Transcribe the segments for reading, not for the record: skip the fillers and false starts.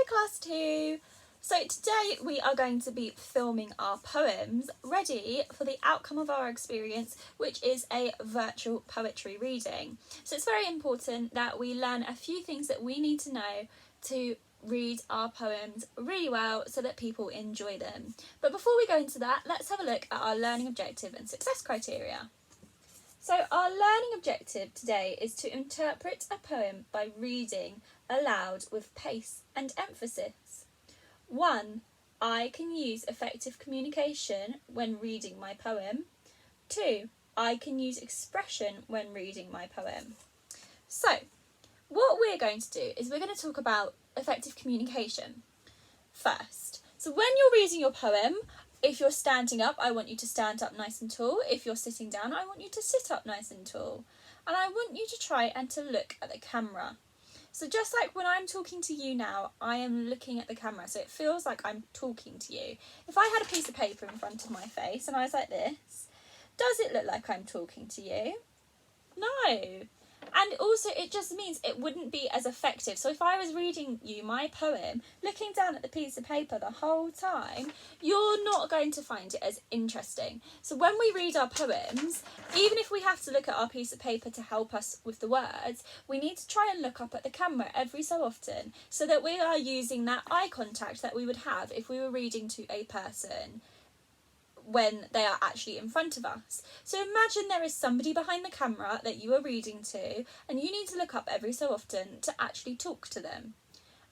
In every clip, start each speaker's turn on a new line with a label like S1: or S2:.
S1: Class 2! So today we are going to be filming our poems ready for the outcome of our experience, which is a virtual poetry reading. So it's very important that we learn a few things that we need to know to read our poems really well so that people enjoy them. But before we go into that, let's have a look at our learning objective and success criteria. So our learning objective today is to interpret a poem by reading aloud with pace and emphasis. 1. I can use effective communication when reading my poem. 2. I can use expression when reading my poem. So, what we're going to do is we're going to talk about effective communication first. So when you're reading your poem, if you're standing up, I want you to stand up nice and tall. If you're sitting down, I want you to sit up nice and tall. And I want you to try and to look at the camera. So just like when I'm talking to you now, I am looking at the camera, so it feels like I'm talking to you. If I had a piece of paper in front of my face and I was like this, does it look like I'm talking to you? No. And also it just means it wouldn't be as effective. So if I was reading you my poem, looking down at the piece of paper the whole time, you're not going to find it as interesting. So when we read our poems, even if we have to look at our piece of paper to help us with the words, we need to try and look up at the camera every so often so that we are using that eye contact that we would have if we were reading to a person when they are actually in front of us. So imagine there is somebody behind the camera that you are reading to, and you need to look up every so often to actually talk to them.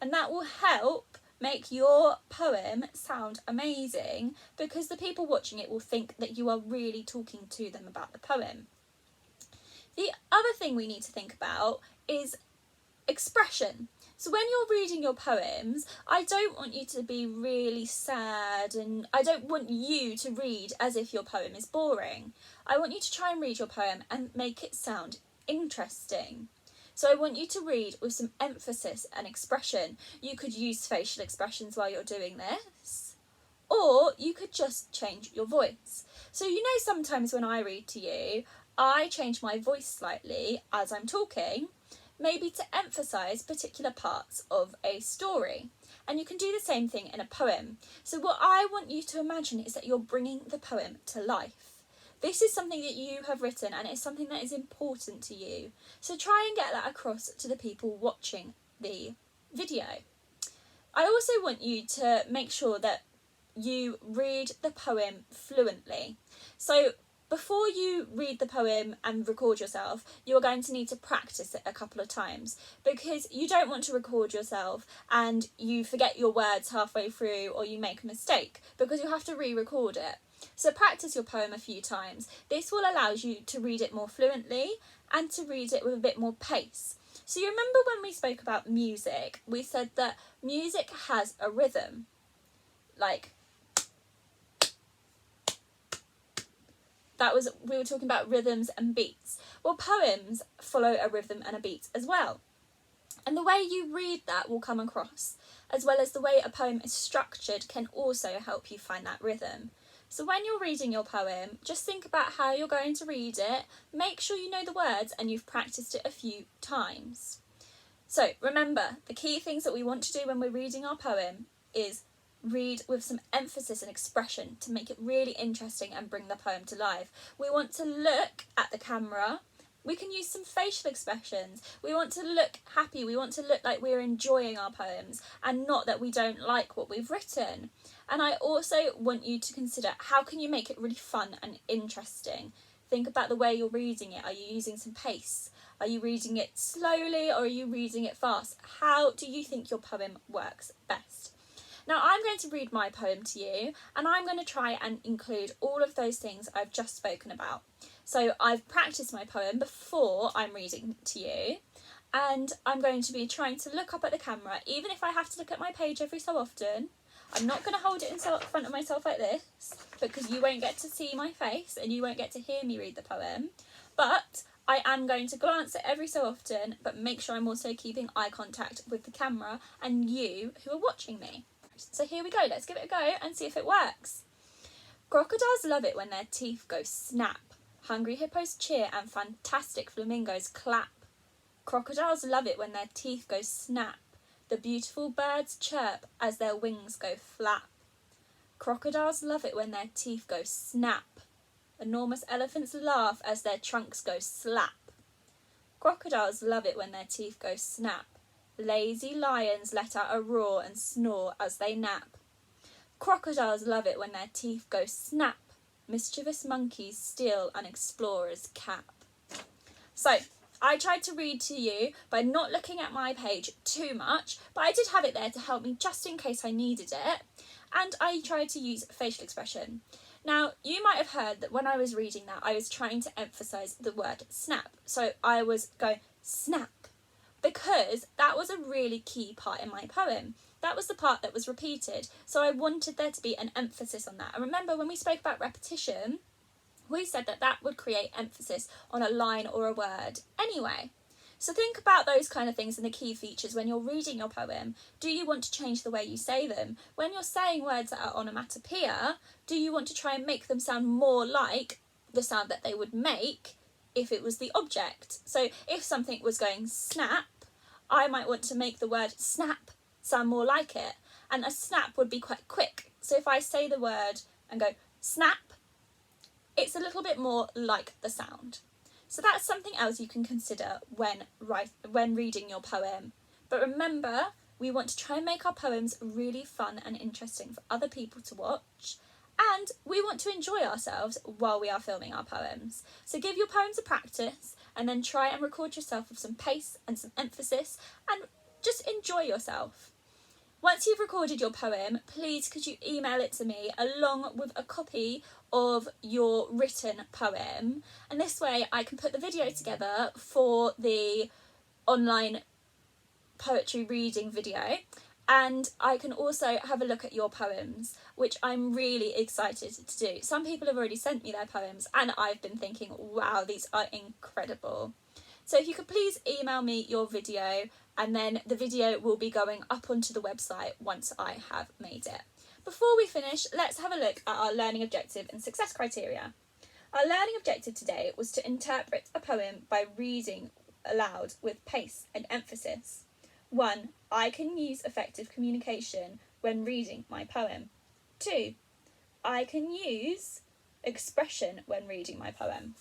S1: And that will help make your poem sound amazing, because the people watching it will think that you are really talking to them about the poem. The other thing we need to think about is expression. So when you're reading your poems, I don't want you to be really sad, and I don't want you to read as if your poem is boring. I want you to try and read your poem and make it sound interesting. So I want you to read with some emphasis and expression. You could use facial expressions while you're doing this, or you could just change your voice. So you know, sometimes when I read to you, I change my voice slightly as I'm talking, maybe to emphasise particular parts of a story. And you can do the same thing in a poem. So what I want you to imagine is that you're bringing the poem to life. This is something that you have written, and it's something that is important to you. So try and get that across to the people watching the video. I also want you to make sure that you read the poem fluently. So before you read the poem and record yourself, you're going to need to practice it a couple of times, because you don't want to record yourself and you forget your words halfway through, or you make a mistake, because you have to re-record it. So practice your poem a few times. This will allow you to read it more fluently and to read it with a bit more pace. So you remember when we spoke about music, we said that music has a rhythm, like we were talking about rhythms and beats. Well, poems follow a rhythm and a beat as well. And the way you read that will come across, as well as the way a poem is structured can also help you find that rhythm. So when you're reading your poem, just think about how you're going to read it, make sure you know the words and you've practiced it a few times. So remember, the key things that we want to do when we're reading our poem is read with some emphasis and expression to make it really interesting and bring the poem to life. We want to look at the camera. We can use some facial expressions. We want to look happy. We want to look like we're enjoying our poems and not that we don't like what we've written. And I also want you to consider, how can you make it really fun and interesting? Think about the way you're reading it. Are you using some pace? Are you reading it slowly, or are you reading it fast? How do you think your poem works best? Now I'm going to read my poem to you, and I'm going to try and include all of those things I've just spoken about. So I've practiced my poem before I'm reading to you, and I'm going to be trying to look up at the camera, even if I have to look at my page every so often. I'm not going to hold it in front of myself like this, because you won't get to see my face and you won't get to hear me read the poem. But I am going to glance at every so often, but make sure I'm also keeping eye contact with the camera and you who are watching me. So here we go, let's give it a go and see if it works. Crocodiles love it when their teeth go snap. Hungry hippos cheer and fantastic flamingos clap. Crocodiles love it when their teeth go snap. The beautiful birds chirp as their wings go flap. Crocodiles love it when their teeth go snap. Enormous elephants laugh as their trunks go slap. Crocodiles love it when their teeth go snap. Lazy lions let out a roar and snore as they nap. Crocodiles love it when their teeth go snap. Mischievous monkeys steal an explorer's cap. So, I tried to read to you by not looking at my page too much, but I did have it there to help me just in case I needed it. And I tried to use facial expression. Now, you might have heard that when I was reading that, I was trying to emphasise the word snap. So I was going, snap, because that was a really key part in my poem. That was the part that was repeated. So I wanted there to be an emphasis on that. And remember, when we spoke about repetition, we said that that would create emphasis on a line or a word anyway. So think about those kind of things and the key features when you're reading your poem. Do you want to change the way you say them? When you're saying words that are onomatopoeia, do you want to try and make them sound more like the sound that they would make if it was the object? So if something was going snap, I might want to make the word snap sound more like it. And a snap would be quite quick. So if I say the word and go snap, it's a little bit more like the sound. So that's something else you can consider when reading your poem. But remember, we want to try and make our poems really fun and interesting for other people to watch. And we want to enjoy ourselves while we are filming our poems. So give your poems a practice and then try and record yourself with some pace and some emphasis and just enjoy yourself. Once you've recorded your poem, please could you email it to me along with a copy of your written poem, and this way I can put the video together for the online poetry reading video, and I can also have a look at your poems, which I'm really excited to do. Some people have already sent me their poems and I've been thinking, wow, these are incredible. So if you could please email me your video, and then the video will be going up onto the website once I have made it. Before we finish, let's have a look at our learning objective and success criteria. Our learning objective today was to interpret a poem by reading aloud with pace and emphasis. 1. I can use effective communication when reading my poem. 2. I can use expression when reading my poem.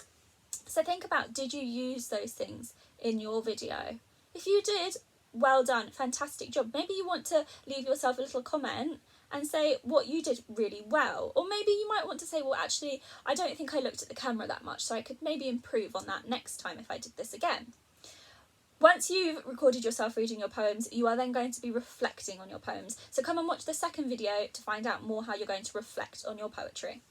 S1: So think about, did you use those things in your video? If you did, well done, fantastic job. Maybe you want to leave yourself a little comment and say what you did really well. Or maybe you might want to say, well, actually, I don't think I looked at the camera that much, so I could maybe improve on that next time if I did this again. Once you've recorded yourself reading your poems, you are then going to be reflecting on your poems. So come and watch the second video to find out more how you're going to reflect on your poetry.